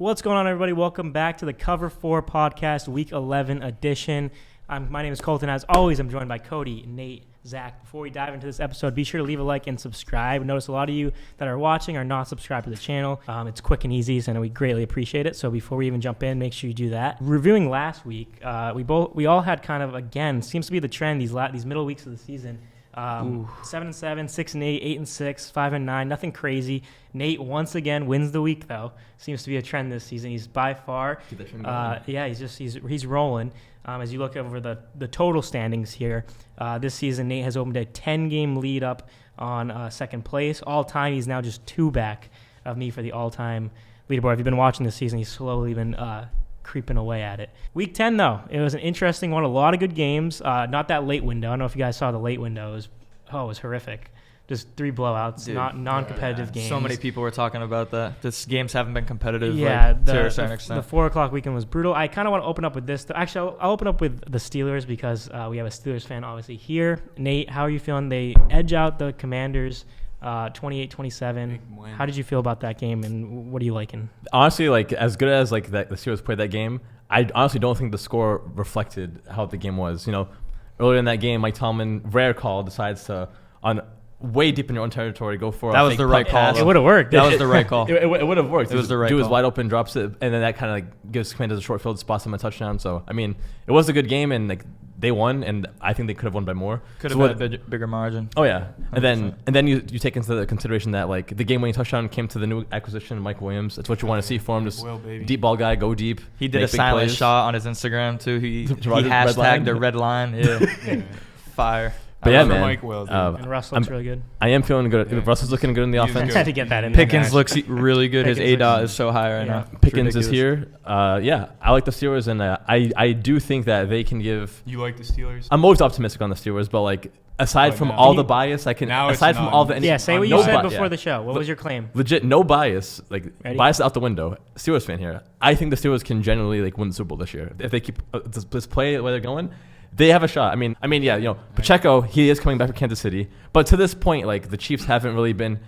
What's going on, everybody? Welcome back to the Cover 4 Podcast, Week 11 edition. My name is Colton. As always, I'm joined by Cody, Nate, Zach. Before we dive into this episode, be sure to leave a like and subscribe. Notice a lot of you that are watching are not subscribed to the channel. It's quick and easy, and we greatly appreciate it. So before we even jump in, make sure you do that. Reviewing last week, we all had kind of, again, seems to be the trend these middle weeks of the season. 7-7, 6-8, 8-6, 5-9, nothing crazy. Nate once again wins the week though. Seems to be a trend this season. He's by far, he's rolling. As you look over the total standings here, this season Nate has opened a 10-game lead up on second place. All time, he's now just 2 back of me for the all-time leaderboard. If you've been watching this season, he's slowly been creeping away at it. Week 10, though, it was an interesting one. A lot of good games. Not that late window. I don't know if you guys saw the late window. It was horrific. Just 3 blowouts, non-competitive games. So many people were talking about that. These games haven't been competitive to a certain extent. The 4 o'clock weekend was brutal. I kind of want to open up with this. Actually, I'll open up with the Steelers because we have a Steelers fan obviously here. Nate, how are you feeling? They edge out the Commanders 28-27. How did you feel about that game, and what are you liking? Honestly, as good as the Steelers played that game, I honestly don't think the score reflected how the game was. Earlier in that game, Mike Tomlin, rare call, decides to on way deep in your own territory go for that was the right call. It would have worked. That was the right call. It would have worked. It was the right call. Dude was wide open, drops it, and then that kind of gives Commanders a short field, spots them a touchdown. So it was a good game, and they won, and I think they could have won by more. Could have had a bigger margin. Oh yeah, 100%. and then you take into the consideration that the game-winning touchdown came to the new acquisition, Mike Williams. That's what you want to see for him. Just deep ball guy, go deep. He did a silent shot on his Instagram too. He hashtagged the red line. Yeah, fire. But yeah, man. Mike and Russ looks really good. I am feeling good. Yeah. Russell's looking good in the offense. Had to get that in. Pickens looks really good. His ADOT is so high right now. Pickens is here. I like the Steelers, and I do think that they can give. You like the Steelers? I'm always optimistic on the Steelers, but aside from all the bias, I can. Aside from all the. Say what you said before the show. What was your claim? Legit, no bias. Bias out the window. Steelers fan here. I think the Steelers can genuinely win the Super Bowl this year if they keep this play the way they're going. They have a shot. Pacheco, he is coming back from Kansas City, but to this point, the Chiefs haven't really been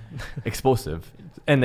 explosive. And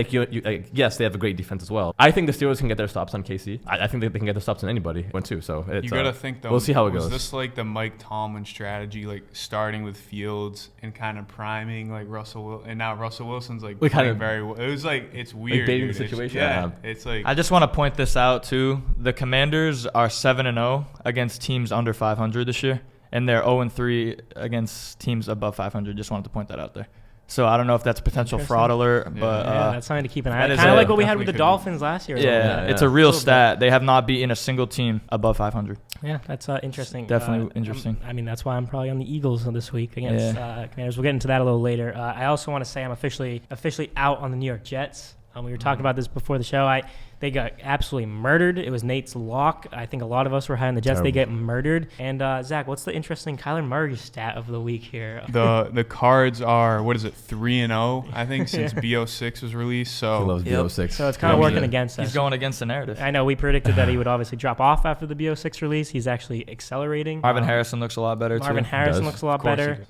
yes, they have a great defense as well. I think the Steelers can get their stops on KC. I think they can get their stops on anybody. One too. So you gotta think though. We'll see how it goes. Was this the Mike Tomlin strategy, starting with Fields and kind of priming Russell Wilson, and now Russell Wilson's playing very well. It was it's weird. Baiting the situation. It's I just want to point this out too. The Commanders are 7-0 against teams under 500 this year, and they're 0-3 against teams above 500. Just wanted to point that out there. So I don't know if that's a potential fraud alert, but that's something to keep an eye on. Kind of like what we had with the Dolphins last year. It's a real stat. They have not beaten a single team above 500. Yeah, that's interesting. Definitely interesting. That's why I'm probably on the Eagles this week against Commanders. We'll get into that a little later. I also want to say I'm officially out on the New York Jets. We were talking about this before the show. They got absolutely murdered. It was Nate's lock. I think a lot of us were high on the Jets. Terrible. They get murdered. And Zach, what's the interesting Kyler Murray stat of the week here? The Cards are 3-0 I think since BO6 was released. So he loves BO6. So it's kind of working against us. He's going against the narrative. I know we predicted that he would obviously drop off after the BO6 release. He's actually accelerating. Marvin Harrison looks a lot better too. Marvin Harrison looks a lot better.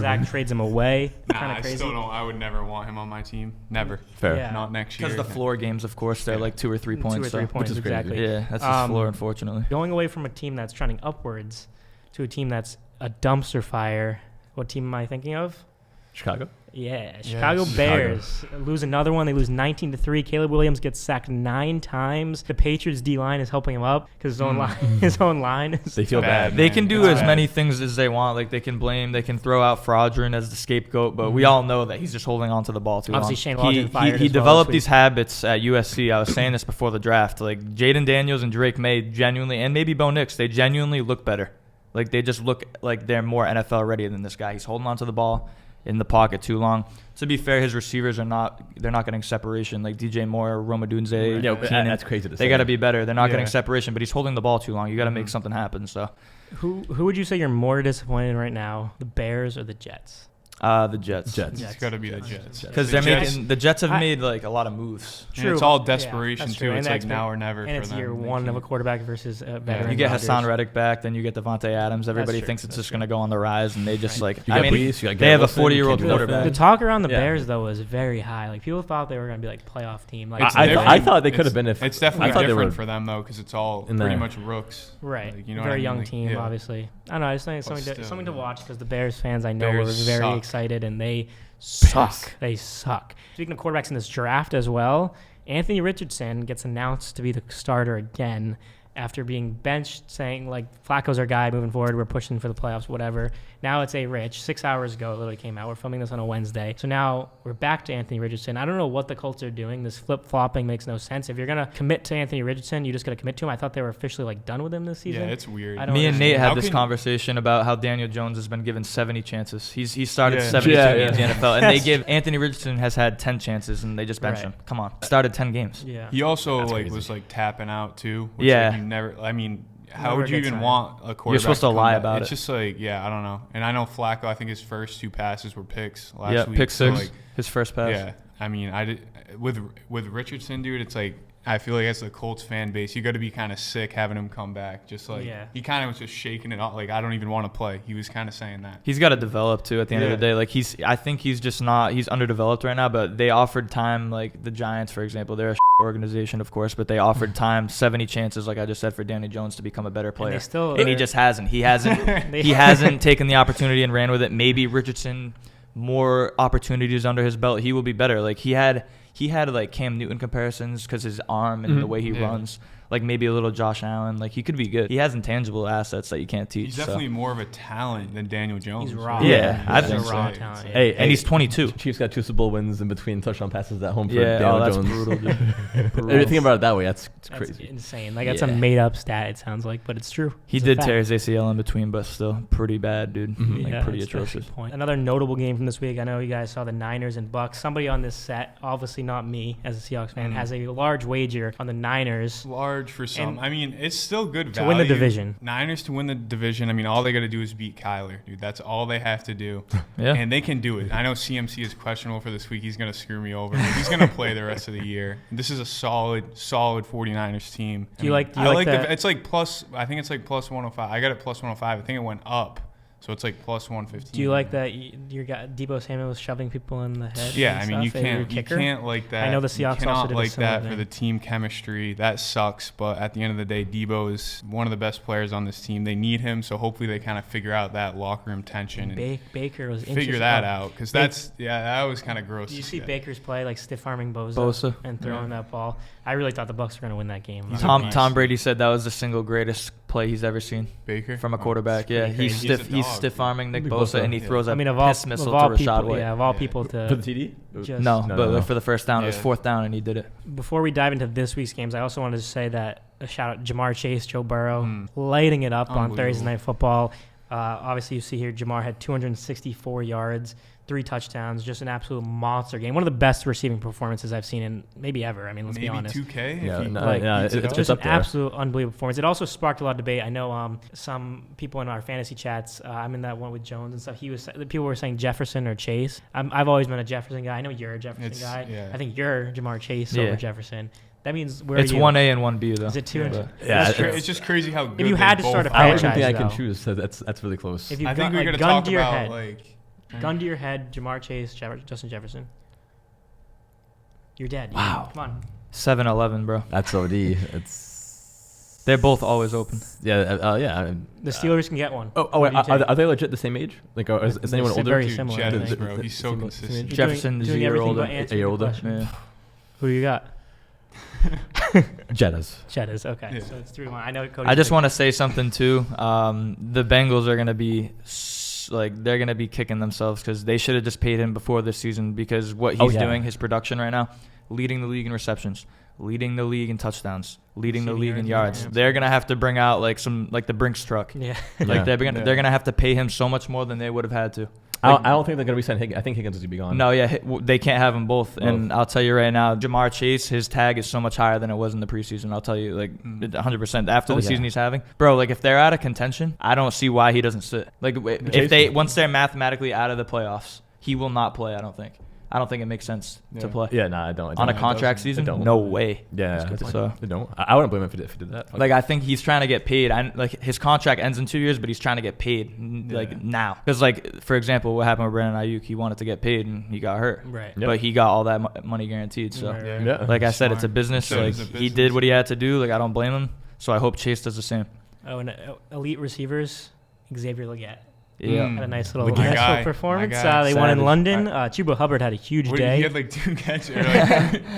Zach trades him away. I still don't. I would never want him on my team. Never. Fair. Yeah. Not next year. Because the floor games, of course, they're 2 or 3 points. 2 or 3 points, which is exactly. Yeah, that's his floor, unfortunately. Going away from a team that's trending upwards to a team that's a dumpster fire, what team am I thinking of? Chicago? Yeah, Chicago Bears lose another one. They lose 19-3. Caleb Williams gets sacked 9 times. The Patriots D-line is helping him up because his own line is they feel bad. They can do as many things as they want. They can blame, they can throw out Fraudrin as the scapegoat, but we all know that he's just holding on to the ball too long. Obviously, Shane Waldron fired he developed these habits at USC. I was saying this before the draft. Jaden Daniels and Drake May genuinely, and maybe Bo Nix, they genuinely look better. They just look like they're more NFL ready than this guy. He's holding on to the ball in the pocket too long. To be fair, his receivers they're not getting separation. DJ Moore, Rome Odunze, Keenan, that's crazy to say. They got to be better. They're not getting separation, but he's holding the ball too long. You got to make something happen. So, who would you say you're more disappointed in right now, the Bears or the Jets? The Jets. It's got to be the Jets. Because the Jets have made like a lot of moves. True. It's all desperation too. And it's like now or never. And it's year one of a quarterback versus a veteran. You get Hassan Reddick back, then you get Devontae Adams. Everybody thinks it's just going to go on the rise, and they just they have a 40-year-old quarterback. The talk around the Bears though was very high. Like people thought they were going to be like playoff team. Like I thought they could have been if it's definitely different for them though because it's all pretty much rooks. Right. Very young team, obviously. I don't know. I just think it's something to watch because the Bears fans I know were very excited and they suck. They suck. Speaking of quarterbacks in this draft as well, Anthony Richardson gets announced to be the starter again after being benched, saying like Flacco's our guy moving forward. We're pushing for the playoffs, whatever. Now it's Rich. 6 hours ago, it literally came out. We're filming this on a Wednesday. So now we're back to Anthony Richardson. I don't know what the Colts are doing. This flip-flopping makes no sense. If you're going to commit to Anthony Richardson, you just got to commit to him. I thought they were officially like done with him this season. Yeah, it's weird. Me and Nate had this conversation about how Daniel Jones has been given 70 chances. He started 72 games in the NFL, and they give Anthony Richardson has had 10 chances, and they just bench him. Come on. Started 10 games. Yeah. He also was tapping out too. Which, you never. I mean. How would you even want a quarterback? You're supposed to lie about it. It's just I don't know. And I know Flacco, I think his first 2 passes were picks last week. Pick 6, his first pass. Yeah, I mean, with Richardson, dude, it's like I feel like as the Colts fan base, you got to be kind of sick having him come back. Just he kind of was just shaking it off. Like I don't even want to play. He was kind of saying that. He's got to develop too. At the end of the day, like I think he's just not. He's underdeveloped right now. But they offered time, like the Giants, for example. They're a organization, of course, but they offered time, 70 chances, like I just said, for Danny Jones to become a better player. And he just hasn't. He hasn't taken the opportunity and ran with it. Maybe Richardson, more opportunities under his belt, he will be better. Like he had like Cam Newton comparisons because his arm and the way he runs. Like maybe a little Josh Allen. Like he could be good. He has intangible assets that you can't teach. He's definitely more of a talent than Daniel Jones. He's raw. Yeah, I think so. Raw talent. Hey, and he's 22. Chiefs got 2 Super Bowl wins in between touchdown passes at home for Daniel Jones. That's brutal, dude. If you think about it that way, that's crazy. Insane. Like that's a made up stat. It sounds like, but it's true. He did tear his ACL in between, but still pretty bad, dude. Like pretty atrocious. Another notable game from this week. I know you guys saw the Niners and Bucks. Somebody on this set, obviously not me as a Seahawks fan, has a large wager on the Niners. Large for some. I mean, it's still good value. To win the division. Niners to win the division. I mean, all they got to do is beat Kyler, dude. That's all they have to do. And they can do it. I know CMC is questionable for this week. He's going to screw me over. But he's going to play the rest of the year. This is a solid 49ers team. Do you like that? It's like plus, I think it's like plus 105. I got it plus 105. I think it went up. So it's like plus 115. Do you like that your guy Deebo Samuel was shoving people in the head? Yeah, I mean you can't like that. I know the Seahawks also did like that thing. for the team chemistry. That sucks. But at the end of the day, Deebo is one of the best players on this team. They need him, so hopefully they kind of figure out that locker room tension and Baker was figure that out because that was kind of gross. Do you see Baker's play like stiff arming Bosa and throwing that ball? I really thought the Bucs were going to win that game. Tom Brady said that was the single greatest play he's ever seen. Baker from a quarterback. Yeah, he's stiff arming Nick Bosa and he throws a piss missile to Rashad White. Yeah, of all people to for the TD. But for the first down, it was 4th down and he did it. Before we dive into this week's games, I also wanted to say that a shout out Jamar Chase, Joe Burrow, lighting it up on Thursday Night Football. Obviously, you see here Jamar had 264 yards, 3 touchdowns, just an absolute monster game. One of the best receiving performances I've seen in maybe ever. I mean, let's be honest. Maybe 2K? It's just an absolute unbelievable performance. It also sparked a lot of debate. I know some people in our fantasy chats, I'm in that one with Jones and stuff. People were saying Jefferson or Chase. I've always been a Jefferson guy. I know you're a Jefferson guy. Yeah. I think you're Jamar Chase over Jefferson. That means it's 1A and 1B though. Is it 2 and 2? Yeah, it's just crazy how good. If you had to start a franchise, I don't think I can choose. So that's really close. If you I think we're gonna talk about gun to your head, Jamar Chase, Justin Jefferson. You're dead. Wow. Come on. 7-11, bro. That's OD. They're both always open. Yeah. The Steelers can get one. Wait, are they legit the same age? Like, is anyone older? Very similar. Jets, bro. He's so consistent. Jefferson is a year older. Yeah. Who do you got? Jettas. Okay. Yeah. So it's 3-1. I know Cody. I just want to say something too. The Bengals are gonna be they're gonna be kicking themselves because they should have just paid him before this season because what he's doing, his production right now, leading the league in receptions, leading the league in touchdowns, leading the league in yards. Yeah. They're gonna have to bring out the Brinks truck. Yeah. They're gonna have to pay him so much more than they would have had to. I don't think they're going to resign Higgins. I think Higgins is going to be gone. No, they can't have them both. And I'll tell you right now, Jamar Chase, his tag is so much higher than it was in the preseason. I'll tell you, 100% after the season he's having. Bro, if they're out of contention, I don't see why he doesn't sit. Once they're mathematically out of the playoffs, he will not play. I don't think it makes sense to play. Yeah, no, I don't. On a contract season, no way. Yeah, so I don't. I wouldn't blame him if he did that. Like, I think he's trying to get paid. Like, his contract ends in 2 years, but he's trying to get paid now. Because, like, for example, what happened with Brandon Ayuk? He wanted to get paid and he got hurt. Right. Yep. But he got all that money guaranteed. So, like I said, it's a business. So like, he did what he had to do. Like, I don't blame him. So I hope Chase does the same. Oh, and elite receivers, Xavier Legette. Yeah. Had a nice little guy, performance. my They won in London. Chuba Hubbard had a huge day. He had like 2 catches.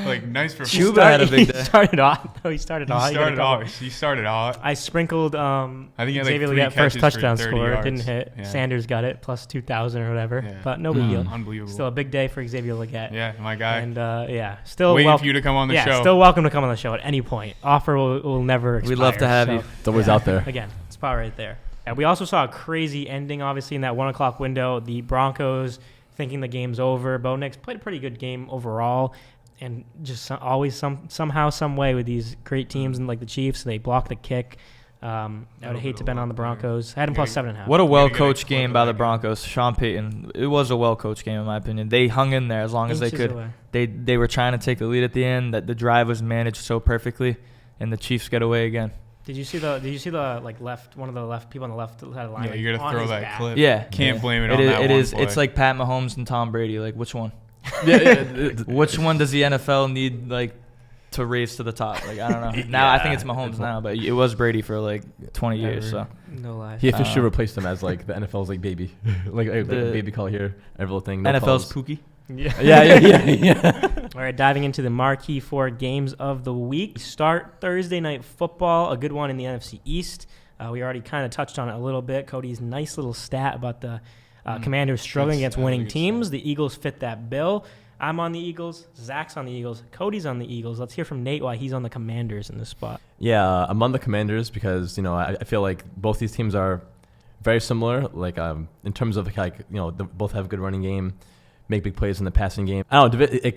Like nice performance. Chuba had a big day. He started off. He started off. I sprinkled I think he had like Xavier 3 Legette first catches for touchdown 30 score. yards. Didn't hit. Yeah. Sanders got it plus 2,000 or whatever. But no big deal. Unbelievable. Still a big day for Xavier Legette. Yeah, my guy. And still waiting for you to come on the show. Yeah, still welcome to come on the show at any point. Offer will never expire. We'd love to have you. It's always out there. Again, spot right there. And we also saw a crazy ending, obviously, in that 1 o'clock window. The Broncos thinking the game's over. Bo Nix played a pretty good game overall. And just always somehow, some way with these great teams and like the Chiefs, they block the kick. I would hate to bet on the Broncos. I had them plus 7.5. What a well-coached game by the Broncos. Sean Payton. It was a well-coached game, in my opinion. They hung in there as long as they could. They were trying to take the lead at the end. That the drive was managed so perfectly, and the Chiefs get away again. Did you see the like left one of the left people on the left side of the line? Yeah, you gotta throw that back. clip. Yeah, can't blame it on that It one is. play. It's like Pat Mahomes and Tom Brady. Like, which one? Which one does the NFL need like to raise to the top? Like, I don't know. Now I think it's Mahomes now, but it was Brady for like 20 years. So no lie. He officially replaced him as like the NFL's like baby, like a baby call here, every little thing. No NFL's calls. Pookie. Yeah. All right, diving into the marquee 4 games of the week. Start Thursday night football, a good one in the NFC East. We already kind of touched on it a little bit. Cody's nice little stat about the Commanders struggling against winning teams. The Eagles fit that bill. I'm on the Eagles. Zach's on the Eagles. Cody's on the Eagles. Let's hear from Nate why he's on the Commanders in this spot. Yeah, I'm on the Commanders because I feel like both these teams are very similar. Like in terms of they both have a good running game, make big plays in the passing game. I don't know.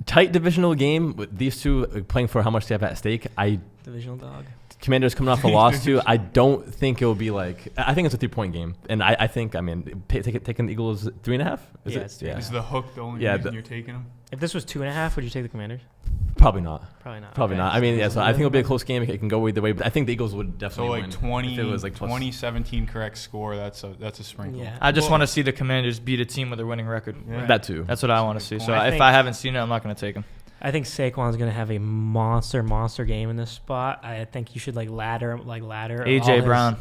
Tight divisional game with these two playing for how much they have at stake. Divisional dog. Commanders coming off a loss too. I don't think it will be like. I think it's a 3-point game, and I think taking the Eagles 3.5. Is it? Is the hook the only reason you're taking them? If this was 2.5, would you take the Commanders? Probably not. Probably not. I mean, yeah. So I think it'll be a close game. It can go either way, but I think the Eagles would definitely win. 20. If it was like 20-17 correct score. That's a sprinkle. Yeah. I just want to see the Commanders beat a team with a winning record. Yeah. That too. That's what I want to see. So if I haven't seen it, I'm not going to take them. I think Saquon's going to have a monster game in this spot. I think you should ladder. AJ Brown.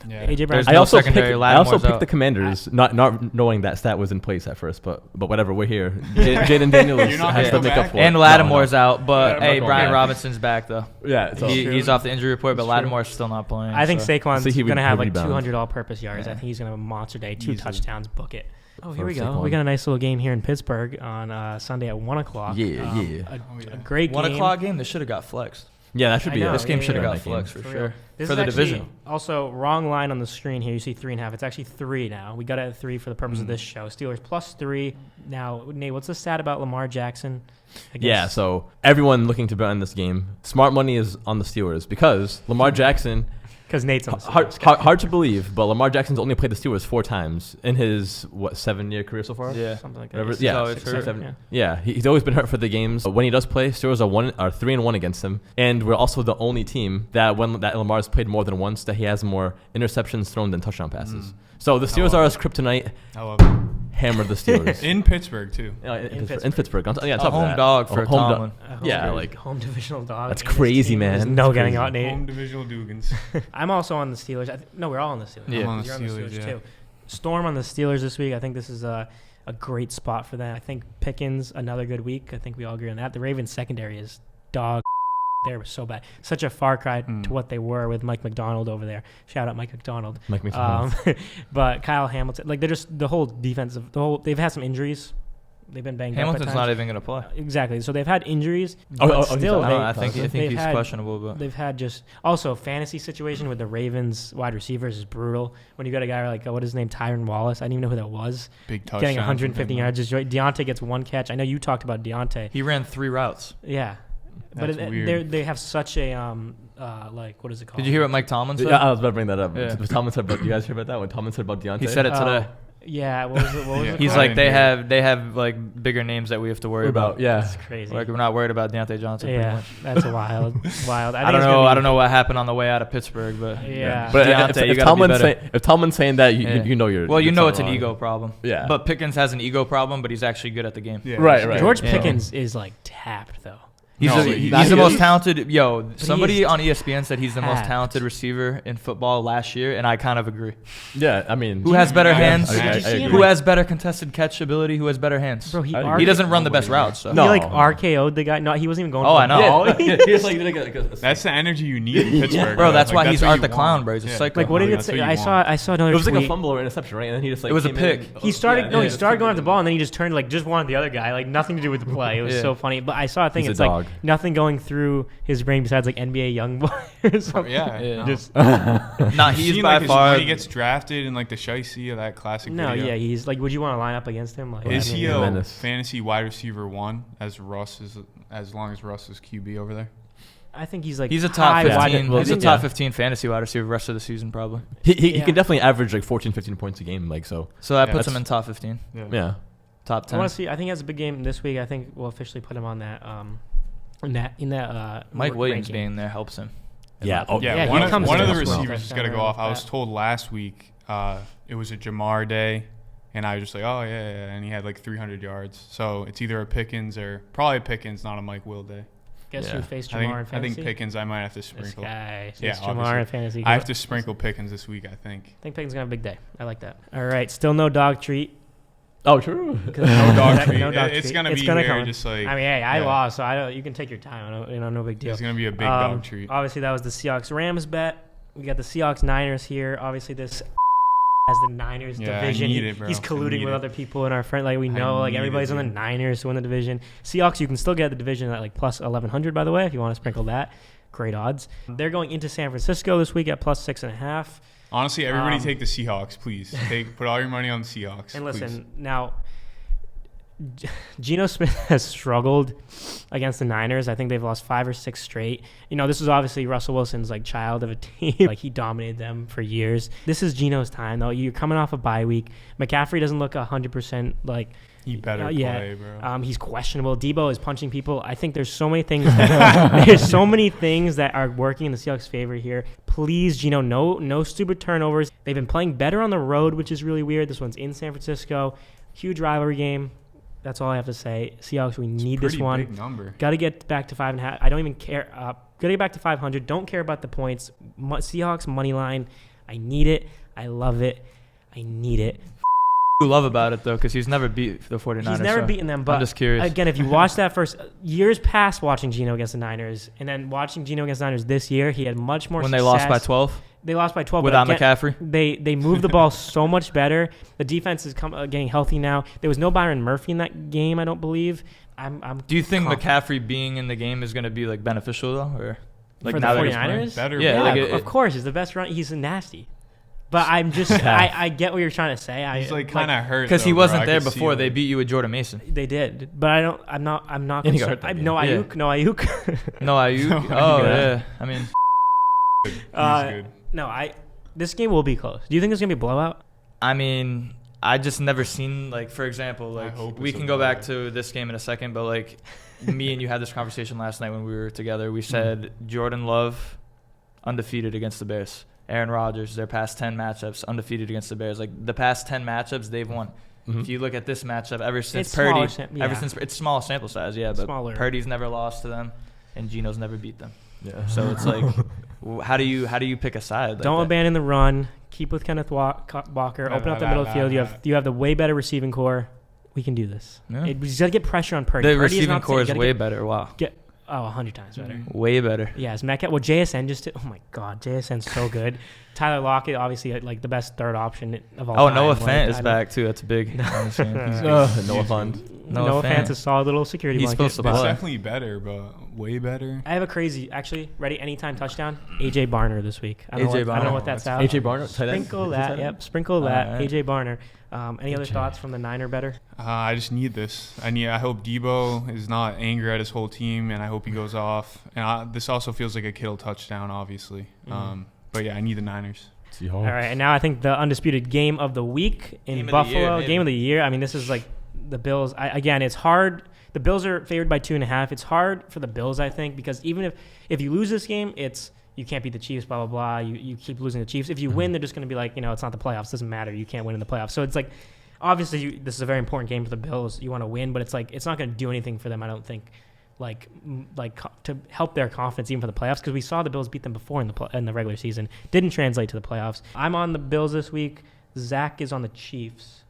Yeah. AJ Brown. I also picked out. the Commanders, not knowing that stat was in place at first, but whatever, we're here. Jaden Daniels has to make up for it. And Lattimore's out, but hey, Brian Robinson's back though. Yeah, he's off the injury report, but Lattimore's still not playing. I think Saquon's going to have 200 all-purpose yards. Yeah. I think he's going to have a monster day, 2 touchdowns, book it. Oh, here we go. Saquon. We got a nice little game here in Pittsburgh on Sunday at 1 o'clock. Yeah. A great game. 1 o'clock game. This should have got flexed. Yeah, that should be. This game should have got flexed for sure. This for is the actually division. Also, wrong line on the screen here. You see 3.5. It's actually 3 now. We got it at 3 for the purpose of this show. Steelers plus 3. Now, Nate, what's the stat about Lamar Jackson? Yeah, so everyone looking to bet on this game, smart money is on the Steelers because Lamar Jackson. Because Nate's on the Steelers. Hard to believe, but Lamar Jackson's only played the Steelers 4 times in his 7-year career so far. Yeah, something like that. Whatever, yeah, 6, 7. Yeah, he's always been hurt for the games. But when he does play, Steelers are 3-1 against him, and we're also the only team that Lamar's played more than once that he has more interceptions thrown than touchdown passes. So the Steelers are his kryptonite. I love it. Hammer the Steelers in Pittsburgh too. In Pittsburgh. Yeah, a home dog for Tomlin. Home divisional dog. That's crazy, man. There's no getting out, Nate. Home divisional Dugans. I'm also on the Steelers. We're all on the Steelers. Yeah, I'm on the You're Steelers too. Storm on the Steelers this week. I think this is a great spot for them. I think Pickens another good week. I think we all agree on that. The Ravens secondary is dog. They were so bad. Such a far cry to what they were with Mike McDonald over there. Shout out Mike McDonald. But Kyle Hamilton, they're just the whole defensive. They've had some injuries. They've been banged Hamilton's up. Not even going to play. Exactly. So they've had injuries. Still, I think he's questionable. But they've had just also fantasy situation with the Ravens wide receivers is brutal. When you got a guy like what is his name, Tyron Wallace. I didn't even know who that was. Big touchdown. Getting 150 yards. Deontay gets 1 catch. I know you talked about Deontay. He ran 3 routes. Yeah. That's weird. They have such a what is it called? Did you hear what Mike Tomlin said? Yeah, I was about to bring that up. Yeah. Tomlin said about, you guys hear about that? When Tomlin said about Deontay? He said it today. Yeah, what was it? He's I like didn't they have like bigger names that we have to worry about. Yeah. That's crazy. Like we're not worried about Deontay Johnson. pretty Yeah, much. that's wild. I don't know. I don't know what happened on the way out of Pittsburgh, but Yeah. But Deontay, you if gotta be better. if Tomlin's saying that, you know you're. Well, you know it's something an wrong. ego problem. Yeah. But Pickens has an ego problem, but he's actually good at the game. Yeah, Right. George Yeah. Pickens is like tapped though. He's, No, he's he the most is. talented. Yo, he somebody is on ESPN said he's the most tapped. talented receiver in football last year, and I kind of agree. Yeah, I mean, Who has better Yeah, hands? Did you see him, Who like- has better contested catch ability? Who has better hands? Bro, he I- He doesn't run the best routes. So. No. He like RKO'd the guy. No, he wasn't even going. Oh, for I the know. ball. he just like did like a That's the energy you need in Pittsburgh. Bro, that's Like, why he's what Art you the Clown, want. bro. He's a Yeah. psycho. Like what did it That's say? what you I saw another. It was like a tweet. fumble or interception, right? And then he just like It was a came pick. in. He started Yeah, no, he yeah. started going after the ball and then he just turned like just wanted the other guy, like nothing to do with the play. It was Yeah. so funny. But I saw a thing. He's It's a like dog. nothing going through his brain besides like NBA YoungBoy or something. Yeah. Yeah. no. Just Nah, You he's seen, by like, his- far. when he gets drafted in like the Shicey of that classic no, video. yeah, he's like. Would you want to line up against him? Like, Is I mean, he a menace. fantasy wide receiver 1 as long as Russ is QB over there? I think he's like He's a top high 15. wide- He's a yeah. top 15 fantasy wide receiver the rest of the season, probably. He Yeah. can definitely average like 14, 15 points a game, like so. So that Yeah, puts him that's- in top 15, Yeah. top I 10. want to see. I think he has a big game this week. I think we'll officially put him on that. In that. Mike Williams ranking. being there helps him. Yeah. Oh, Yeah, Yeah, he one of comes the in as well. receivers is going to go off. I was told last week it was a Jamar day, and I was just like, oh, yeah, and he had like 300 yards. So it's either a Pickens or probably a Pickens, not a Mike Will day. Guess Yeah. who faced I Jamar in think fantasy? Pickens I might have to This sprinkle. guy Yeah, faced Jamar obviously. in fantasy. I have to sprinkle Pickens this week, I think. I think Pickens gonna have a big day. I like that. All right, still no dog treat. Oh, true. No dog treat. No dog It's treat. going to It's be gonna here come. just like I mean, hey, I yeah. lost, so I don't. You can take your time. No big deal. it's going to be a big dog treat. Obviously, that was the Seahawks Rams bet. We got the Seahawks Niners here. Obviously, this has the Niners Yeah, I division. need it, bro. He's I colluding need with it. other people in our friend. Like we I know, like need everybody's it, on the dude. Niners to win the division. Seahawks, you can still get the division at like plus 1100. By the way, if you want to sprinkle that, great odds. They're going into San Francisco this week at plus 6.5. Honestly, everybody Um, take the Seahawks, please. Put all your money on the Seahawks. And please. listen, now, Geno Smith has struggled against the Niners. I think they've lost 5 or 6 straight. You know, this is obviously Russell Wilson's like child of a team. Like he dominated them for years. This is Geno's time though. You're coming off a bye week. McCaffrey doesn't look 100% like. He better play, bro. He's questionable. Debo is punching people. I think there's so many things. There's so many things that are working in the Seahawks' favor here. Please, Geno, no stupid turnovers. They've been playing better on the road, which is really weird. This one's in San Francisco. Huge rivalry game. That's all I have to say. Seahawks, we need this Pretty one. big number. Got to get back to 5.5. I don't even care. Got to get back to 500. Don't care about the points. Seahawks money line. I need it. I love it. I need it. Who love about it though, because he's never beat the 49ers. He's never so beaten them, but I'm just curious. again, if you watch that first years past watching Geno against the Niners, and then watching Geno against the Niners this year, he had much more when success. they lost by 12 They lost by 12 without but again, McCaffrey. They moved the ball so much better. The defense is getting healthy now. There was no Byron Murphy in that game, I don't believe. I'm Do you think confident. McCaffrey being in the game is going to be like beneficial though, or like For the now that he's playing? 49ers? Better, Yeah, bro. like of course, he's the best run. He's nasty. But I'm just, I get what you're trying to say. He's like kind of hurt Because he though, bro. wasn't I there could see before it. they beat you with Jordan Mason. They did, but I'm not And he got concerned. hurt that No game. Ayuk, no Ayuk. No, Ayuk. No, Oh yeah. yeah. I mean, He's good. No, this game will be close. Do you think it's gonna be a blowout? I just never seen like, for example, like hope we it's can a go back blowout. to this game in a second, but like me and you had this conversation last night when we were together. We said Jordan Love undefeated against the Bears. Aaron Rodgers, their past 10 matchups undefeated against the Bears. Like the past 10 matchups, they've won. Mhm. If you look at this matchup, ever since It's smaller Purdy, yeah. it's small sample size, yeah, but Smaller. Purdy's never lost to them, and Geno's never beat them. Yeah. So it's like, how do you pick a side? Like Don't that? abandon the run. Keep with Kenneth Walker. Open up the middle of the field. You have the way better receiving core. We can do this. Yeah. You just gotta get pressure on Purdy. The Purdy receiving not core is gotta way get- better. Wow, 100 times better. Mhm. way better. Yeah, is Metcalf. Well, JSN just did. Oh my God, JSN's so good. Tyler Lockett, obviously, like the best third option of all Oh, time. Noah Like, Fant I is don't- back too. That's big. He's Noah Fund. Noah Noah Fant's Fant. a solid little security He's blanket. supposed to That's play. definitely better, but way better. I have a crazy, actually, ready anytime touchdown. AJ Barner this week. I don't know AJ what, I don't know what Barner. that's That's out. AJ Barner, tight end. Sprinkle Is he that. tight end? Yep, sprinkle that. Alright. AJ Barner. Any other AJ. thoughts from the Niner better? I just need this. I hope Debo is not angry at his whole team, and I hope he goes off. And this also feels like a Kittle touchdown, obviously. But yeah, I need the Niners. Seahawks. All right, and now I think the undisputed game of the week in Buffalo, game of the year. I mean, this is like the Bills. Again, it's hard. The Bills are favored by 2.5. It's hard for the Bills, I think, because even if you lose this game, it's you can't beat the Chiefs, blah, blah, blah. You keep losing the Chiefs. If you win, they're just going to be like, it's not the playoffs. It doesn't matter. You can't win in the playoffs. So it's like, obviously, this is a very important game for the Bills. You want to win, but it's like it's not going to do anything for them, I don't think, like to help their confidence even for the playoffs, because we saw the Bills beat them before in the regular season. Didn't translate to the playoffs. I'm on the Bills this week. Zach is on the Chiefs.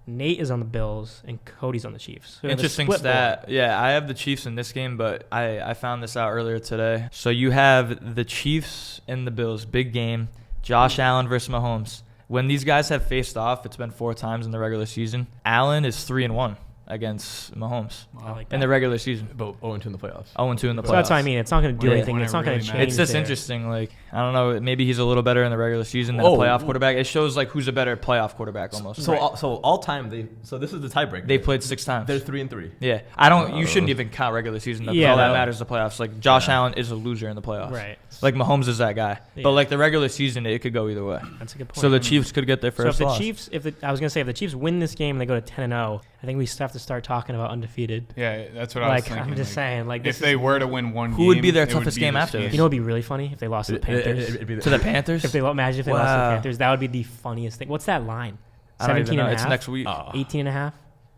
Nate is on the Bills, and Cody's on the Chiefs. So interesting stat. Yeah, I have the Chiefs in this game, but I found this out earlier today. So you have the Chiefs and the Bills, big game. Josh Allen versus Mahomes. When these guys have faced off, it's been 4 times in the regular season. Allen is 3-1 against Mahomes in the regular season. But 0-2 in the playoffs. 0-2 in the playoffs. So that's what I mean. It's not going to do anything. It's not going to change. It's just interesting. Like, I don't know. Maybe he's a little better in the regular season than a playoff quarterback. It shows like who's a better playoff quarterback almost. So all time this is the tiebreaker. They played 6 times. They're 3-3. Yeah, I don't. You shouldn't even count regular season. All that matters is the playoffs. Like Josh Allen is a loser in the playoffs. Right. Like Mahomes is that guy. Yeah. But like the regular season, it could go either way. That's a good point. So the Chiefs could get their first loss. If the Chiefs win this game and they go to 10-0, I think we still have to start talking about undefeated. Yeah, that's what I was thinking. I'm just saying, like, if they were to win one game, who would be their toughest game after this? You know, it'd be really funny if they lost to the Panthers. To the Panthers? Imagine if they lost to the Panthers. That would be the funniest thing. What's that line? 17.5? It's next week. 18.5?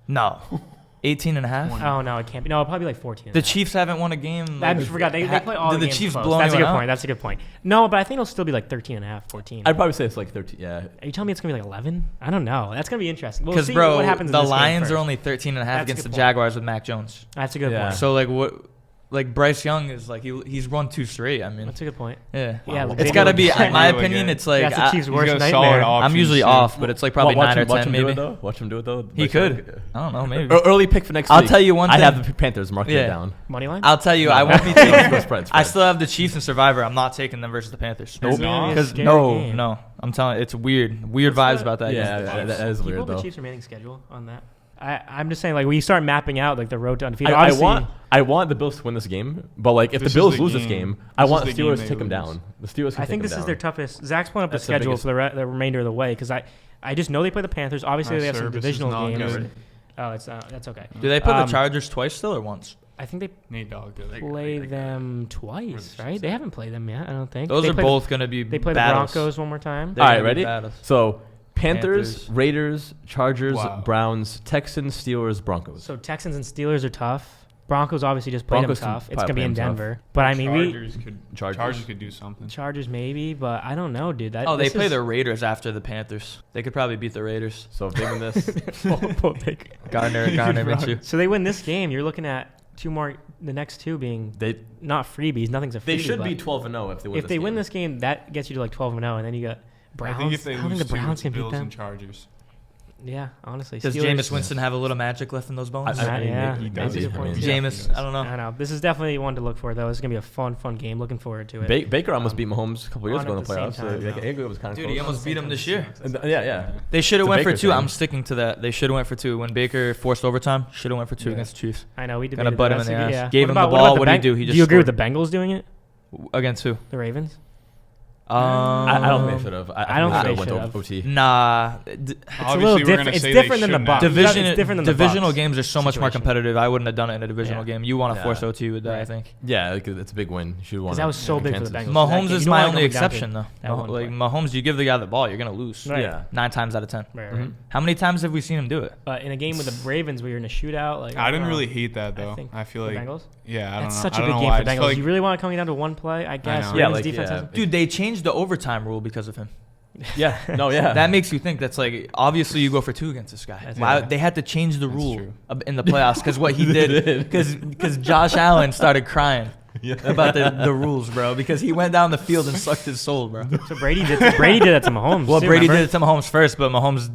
No. 18.5? Oh, no, it can't be. No, it'll probably be like 14. The Chiefs haven't won a game. I forgot. They play all the games Chiefs close. blow That's a good out? point. That's a good point. No, but I think it'll still be like 13.5, 14. I'd probably say it's like 13. Yeah. Are you telling me it's going to be like 11? I don't know. That's going to be interesting. Because, bro, what happens the in this Lions game are only 13.5 against the Jaguars with Mac Jones. That's a good point. So, like, what? Like Bryce Young is like he's won 2 straight. I mean, that's a good point. Yeah, yeah. It's got to be. In my opinion, it's like that's the Chiefs' worst nightmare. I'm usually off, but it's like probably 9 or 10 maybe. Watch him do it though. He could. I don't know. Maybe early pick for next week. I'll tell you one thing. I have the Panthers marked it down. Money line. I'll tell you. I won't be taking. I still have the Chiefs and Survivor. I'm not taking them versus the Panthers. Nope. Because no. I'm telling you, it's weird. Weird vibes about that. Yeah, that is weird though. The Chiefs' remaining schedule on that. I'm just saying, like, when you start mapping out like the road to undefeated, I want the Bills to win this game, but like if the Bills lose this game, I want the Steelers to take them down. The Steelers. I think this is their toughest. Zach's pulling up the schedule for the remainder of the way because I just know they play the Panthers. Obviously, they have some divisional games. Oh, that's okay. Do they play the Chargers twice still or once? I think they play them twice, right? They haven't played them yet. I don't think those are both going to be. They play battles. the Broncos one more time. All right, ready? So. Panthers, Raiders, Chargers, Browns, Texans, Steelers, Broncos. So Texans and Steelers are tough. Broncos obviously just played them tough. It's gonna be in Denver, but I mean, Chargers could do something. Chargers maybe, but I don't know, dude. They play the Raiders after the Panthers. They could probably beat the Raiders. So if they win this, Gardner Minshew. So they win this game. You're looking at 2 more. The next 2 being not freebies. Nothing's a freebie. They should be 12-0 if they win. If they win this game, that gets you to like 12-0, and then you got. Browns, I think if they lose the Browns can Bills beat them. and Chargers. Yeah, honestly. Does Jameis Winston have a little magic left in those bones? He does. Jameis, I don't know. I know. This is definitely one to look for, though. It's going to be a fun game. Looking forward to it. Baker almost beat Mahomes a couple years ago in the playoffs. It was kind of close. He almost beat him this year. Yeah. They should have went for 2. I'm sticking to that. They should have went for 2. When Baker forced overtime, should have went for 2 against the Chiefs. I know. We did. Kind of butt him in the ass. Yeah. Gave him the ball. What did he do? Do you agree with the Bengals doing it? Against who? The Ravens? I don't think they should have. I don't think they should have. OT. Nah. It's a little different. It's different than the Bucs. Divisional games are so much more competitive. I wouldn't have done it in a divisional game. You want to force OT with that, I think. Yeah, it's a big win. Because that was so big for the Bengals. Mahomes is my only exception, though. Like Mahomes, you give the guy the ball, you're gonna lose. Yeah, 9 times out of 10. Right. How many times have we seen him do it? In a game with the Ravens, where you're in a shootout, like I didn't really hate that though. I feel like Bengals. Yeah, I don't know. That's such a big game for Bengals. You really want it coming down to one play? I guess. Yeah, dude, they changed the overtime rule because of him. Yeah. That makes you think that's like obviously you go for 2 against this guy. They had to change the rule in the playoffs because what he did because Josh Allen started crying about the rules, bro, because he went down the field and sucked his soul, bro. So Brady did that to Mahomes. Well, Brady did it to Mahomes first, but Mahomes.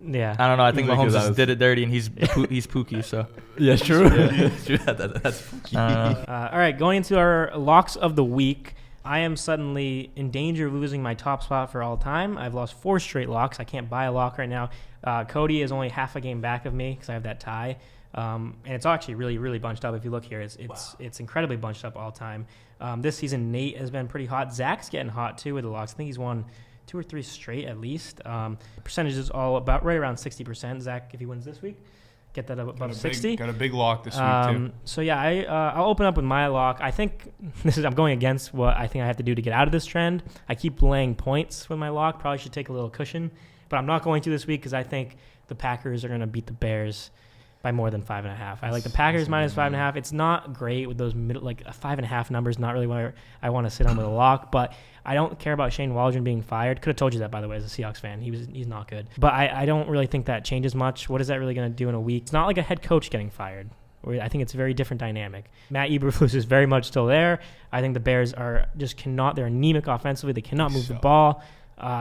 Yeah, I don't know. I think Mahomes just did it dirty, and he's pooky. So yeah, true. That's pooky. All right, going into our locks of the week. I am suddenly in danger of losing my top spot for all time. I've lost 4 straight locks. I can't buy a lock right now. Cody is only half a game back of me because I have that tie. And it's actually really, really bunched up. If you look here, it's incredibly bunched up all time. This season, Nate has been pretty hot. Zach's getting hot, too, with the locks. I think he's won 2 or 3 straight at least. Percentage is all about right around 60%. Zach, if he wins this week, get that above 60. Got a big lock this week too. So yeah, I'll open up with my lock. I think I'm going against what I think I have to do to get out of this trend. I keep laying points with my lock. Probably should take a little cushion, but I'm not going to this week because I think the Packers are going to beat the Bears by more than 5.5. I like the Packers minus 5.5. It's not great with those middle, like a 5.5 numbers. Not really where I want to sit on with a lock, but I don't care about Shane Waldron being fired. Could have told you that, by the way, as a Seahawks fan. He's not good, but I don't really think that changes much. What is that really going to do in a week? It's not like a head coach getting fired. I think it's a very different dynamic. Matt Eberflus is very much still there. I think the Bears are just cannot. They're anemic offensively. They cannot move the ball.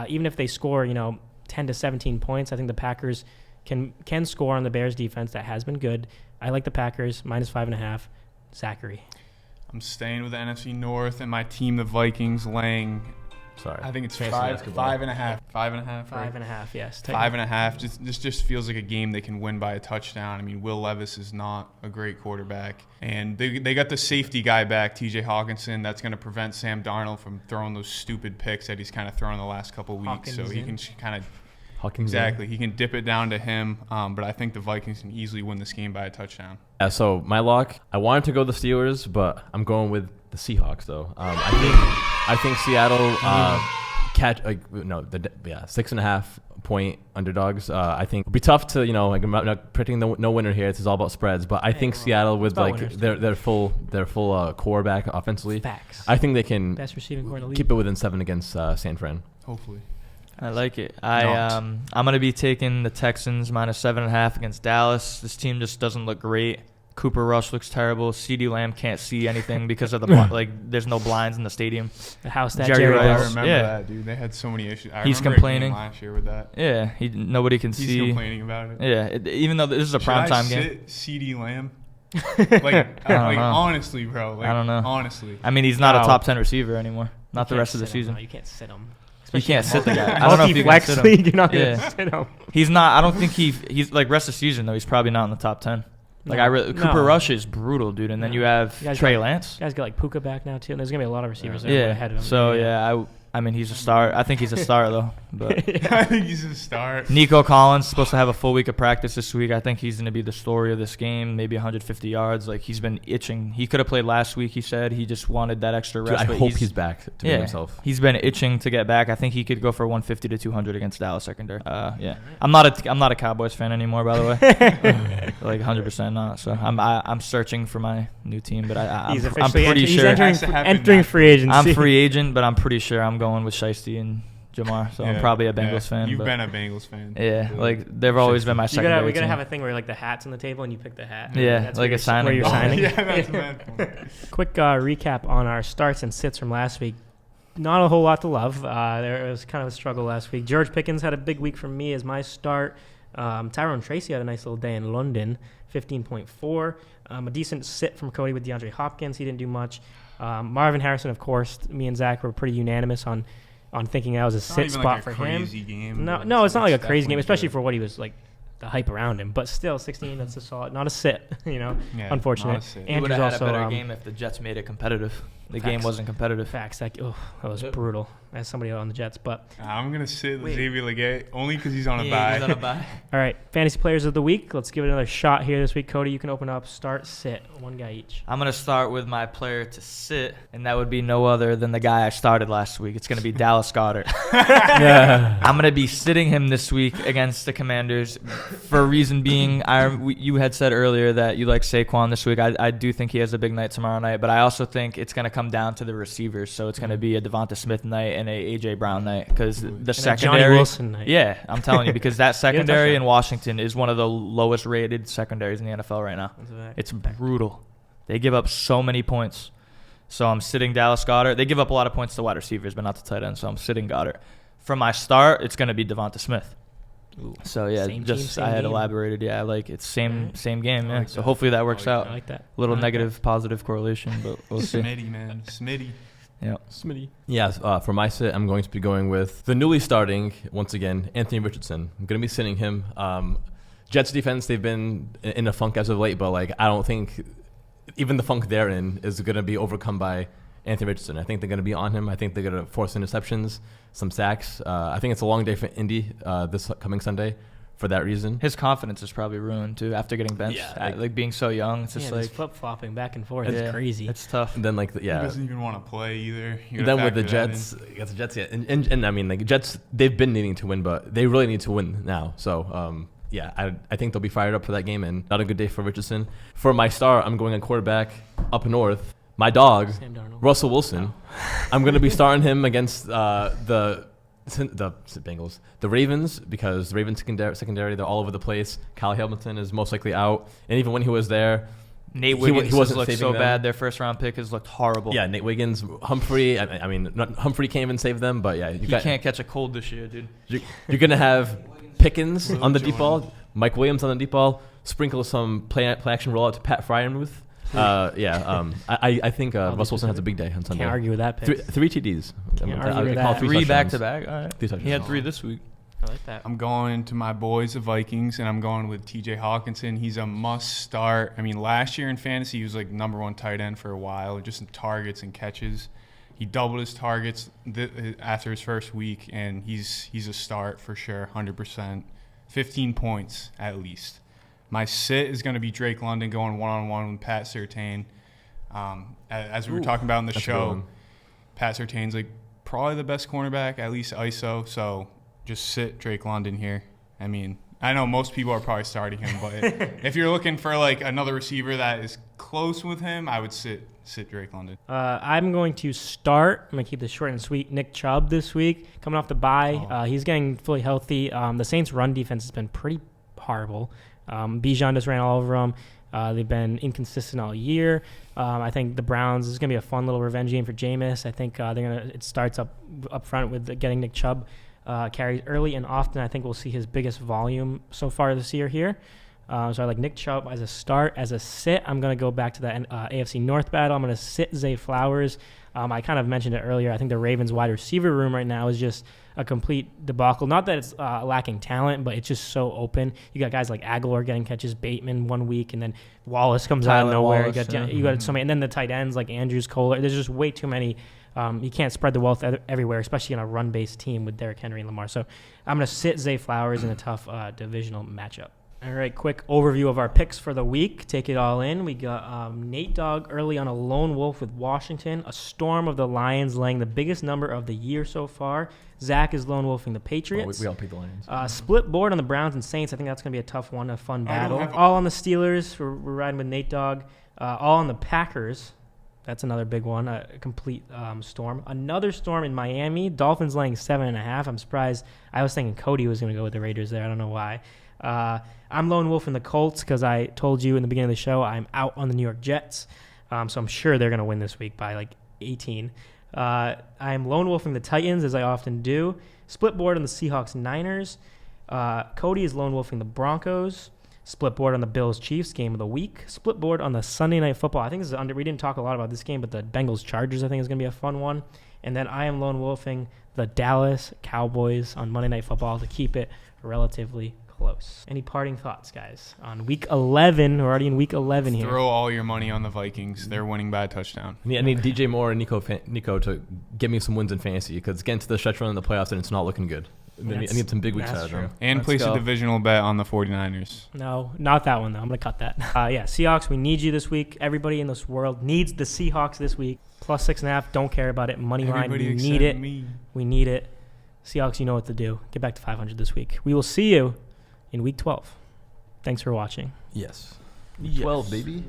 Even if they score, 10 to 17 points, I think the Packers can score on the Bears defense that has been good. I like the Packers minus 5.5. Zachary. I'm staying with the NFC North and my team, the Vikings, laying. Sorry. I think it's Fancy 5.5. basketball. 5.5. 5.5. 5.5. Yes. 5.5. This just feels like a game they can win by a touchdown. I mean, Will Levis is not a great quarterback, and they got the safety guy back, T.J. Hawkinson. That's going to prevent Sam Darnold from throwing those stupid picks that he's kind of thrown the last couple weeks. So he can kind of. Exactly. He can dip it down to him, but I think the Vikings can easily win this game by a touchdown. So my lock, I wanted to go the Steelers, but I'm going with the Seahawks though. I think Seattle catch 6.5 point underdogs. I think it'll be tough to I'm not predicting no winner here. This is all about spreads, but I think Seattle with their full core back offensively. Facts. I think they can Best receiving core in the league. keep it within 7 against San Fran. Hopefully. I like it. I'm going to be taking the Texans minus 7.5 against Dallas. This team just doesn't look great. Cooper Rush looks terrible. CeeDee Lamb can't see anything because of the there's no blinds in the stadium. The house that Jerry Rice. Rice. I remember that, dude. They had so many issues. He's remember complaining a game last year with that. Yeah, nobody can He's see. complaining about it. Yeah, even though this is a primetime game. CeeDee Lamb. Honestly, bro. I don't know. Honestly. I mean, he's not a top 10 receiver anymore. Not the rest of the season. No, you can't sit him. You can't sit the guy. I don't know if you can flex sit him. league, you're not going to sit him. He's not. I don't think he's like rest of the season though. He's probably not in the top 10. Cooper Rush is brutal, dude. And then you have Trey Lance. You guys got like Puka back now too, and there's gonna be a lot of receivers there ahead of him. So I mean, he's a star. I think he's a star though. But I think he's a star. Nico Collins supposed to have a full week of practice this week. I think he's going to be the story of this game. Maybe 150 yards. Like he's been itching. He could have played last week. He said he just wanted that extra rest. Dude, I hope he's back to be himself. He's been itching to get back. I think he could go for 150 to 200 against Dallas secondary. I'm not a Cowboys fan anymore, by the way. Like 100% not. So I'm searching for my new team, but I'm pretty sure entering free agency. I'm free agent, but I'm pretty sure I'm going with Shiesty and Jamar, so I'm probably a Bengals fan. You've been a Bengals fan. Yeah, like they've always been my secondary. We gotta have a thing where like the hat's on the table and you pick the hat. Yeah, that's like a signing. Where you're signing. Yeah, that's a bad point. Quick recap on our starts and sits from last week. Not a whole lot to love. There was kind of a struggle last week. George Pickens had a big week for me as my start. Tyrone Tracy had a nice little day in London, 15.4. A decent sit from Cody with DeAndre Hopkins. He didn't do much. Marvin Harrison, of course, me and Zach were pretty unanimous on thinking that was a sit spot for him. Game, no, it's not like a crazy game, especially for what he was like, the hype around him. But still, 16, that's a solid, not a sit. Unfortunate. He would have had a better game if the Jets made it competitive. The game wasn't competitive. Facts. That was brutal. As somebody on the Jets, but I'm gonna sit Xavier Legette only because he's on a bye. He's on a bye. All right, fantasy players of the week. Let's give it another shot here this week. Cody, you can open up. Start, sit. One guy each. I'm gonna start with my player to sit, and that would be no other than the guy I started last week. It's gonna be Dallas Goedert. I'm gonna be sitting him this week against the Commanders for a reason being, you had said earlier that you like Saquon this week. I do think he has a big night tomorrow night, but I also think it's gonna come down to the receivers. So it's gonna be a Devonta Smith night and a AJ Brown night because the secondary. Johnny Wilson night. Yeah, I'm telling you, because that secondary in Washington is one of the lowest rated secondaries in the NFL right now. It's brutal. They give up so many points. So I'm sitting Dallas Goedert. They give up a lot of points to wide receivers, but not to tight ends. So I'm sitting Goedert. For my start, it's going to be Devonta Smith. Ooh. So yeah, I had elaborated. Yeah, like it's same game. Yeah. So hopefully that works out. I like that. A little negative, positive correlation, but we'll see. Smitty, man. Smitty. Yeah, Smitty. Yes, for my sit, I'm going to be going with the newly starting, once again, Anthony Richardson. I'm going to be sitting him. Jets defense, they've been in a funk as of late, but like I don't think even the funk they're in is going to be overcome by Anthony Richardson. I think they're going to be on him. I think they're going to force interceptions, some sacks. I think it's a long day for Indy this coming Sunday for that reason. His confidence is probably ruined, too, after getting benched. Yeah, like being so young. It's just like flip-flopping back and forth. It's crazy. It's tough. And then, like, He doesn't even want to play either. And then with the Jets, against the Jets, yeah. And I mean, like, Jets, they've been needing to win, but they really need to win now. So, I think they'll be fired up for that game, and not a good day for Richardson. For my star, I'm going on quarterback up north. My dog, Russell Wilson. I'm going to be starting him against the Bengals, the Ravens, because the Ravens secondary, they're all over the place. Kyle Hamilton is most likely out, and even when he was there, Nate Wiggins he wasn't looked so them. Bad. Their first round pick has looked horrible. Yeah, Nate Wiggins, Humphrey. I mean, Humphrey can't even save them, but yeah, you can't catch a cold this year, dude. You're gonna have Pickens on the deep ball, Mike Williams on the deep ball, sprinkle some play action rollout to Pat Fryermuth. I think Russell Wilson has a big day on Sunday. Can't argue with that pick. Three TDs. Three back-to-back. All right. He had 3 this week. I like that. I'm going to my boys, the Vikings, and I'm going with TJ Hawkinson. He's a must start. I mean, last year in fantasy, he was like #1 tight end for a while, just in targets and catches. He doubled his targets after his first week, and he's a start for sure, 100%. 15 points at least. My sit is going to be Drake London going one-on-one with Pat Surtain. As we were talking about in the show, Pat Surtain's like probably the best cornerback, at least ISO. So just sit Drake London here. I mean, I know most people are probably starting him, but if you're looking for like another receiver that is close with him, I would sit Drake London. I'm going to start. I'm going to keep this short and sweet. Nick Chubb this week, coming off the bye. He's getting fully healthy. The Saints' run defense has been pretty horrible. Bijan just ran all over them. They've been inconsistent all year. I think the Browns, this is going to be a fun little revenge game for Jameis. I think it starts up front with getting Nick Chubb carries early and often. I think we'll see his biggest volume so far this year here. So I like Nick Chubb as a start. As a sit, I'm going to go back to the AFC North battle. I'm going to sit Zay Flowers. I kind of mentioned it earlier. I think the Ravens wide receiver room right now is just a complete debacle. Not that it's lacking talent, but it's just so open. You got guys like Aguilar getting catches, Bateman one week, and then Wallace comes out of nowhere. You got so many, and then the tight ends like Andrews, Kohler. There's just way too many. You can't spread the wealth everywhere, especially in a run-based team with Derrick Henry and Lamar. So I'm going to sit Zay Flowers in a tough divisional matchup. All right, quick overview of our picks for the week. Take it all in. We got Nate Dogg early on a lone wolf with Washington. A storm of the Lions laying the biggest number of the year so far. Zach is lone wolfing the Patriots. We all picked the Lions. Split board on the Browns and Saints. I think that's going to be a tough one, a fun battle. All on the Steelers. We're riding with Nate Dogg. All on the Packers. That's another big one, a complete storm. Another storm in Miami. Dolphins laying 7.5. I'm surprised. I was thinking Cody was going to go with the Raiders there. I don't know why. I'm lone wolf in the Colts because I told you in the beginning of the show I'm out on the New York Jets. So I'm sure they're going to win this week by like 18. I'm lone wolfing the Titans, as I often do. Split board on the Seahawks Niners. Cody is lone wolfing the Broncos. Split board on the Bills-Chiefs game of the week. Split board on the Sunday Night Football. I think this is we didn't talk a lot about this game, but the Bengals-Chargers I think is going to be a fun one. And then I am lone wolfing the Dallas Cowboys on Monday Night Football to keep it relatively close. Any parting thoughts, guys? On week 11, we're already in week 11 here. Throw all your money on the Vikings. They're winning by a touchdown. I need DJ Moore and Nico to get me some wins in fantasy because getting to the stretch run in the playoffs and it's not looking good. I need some big weeks out of them. And place a divisional bet on the 49ers. No, not that one, though. I'm going to cut that. Seahawks, we need you this week. Everybody in this world needs the Seahawks this week. Plus 6.5. Don't care about it. Money line. We need it. We need it. Seahawks, you know what to do. Get back to 500 this week. We will see you in week 12. Thanks for watching. Yes. 12, baby.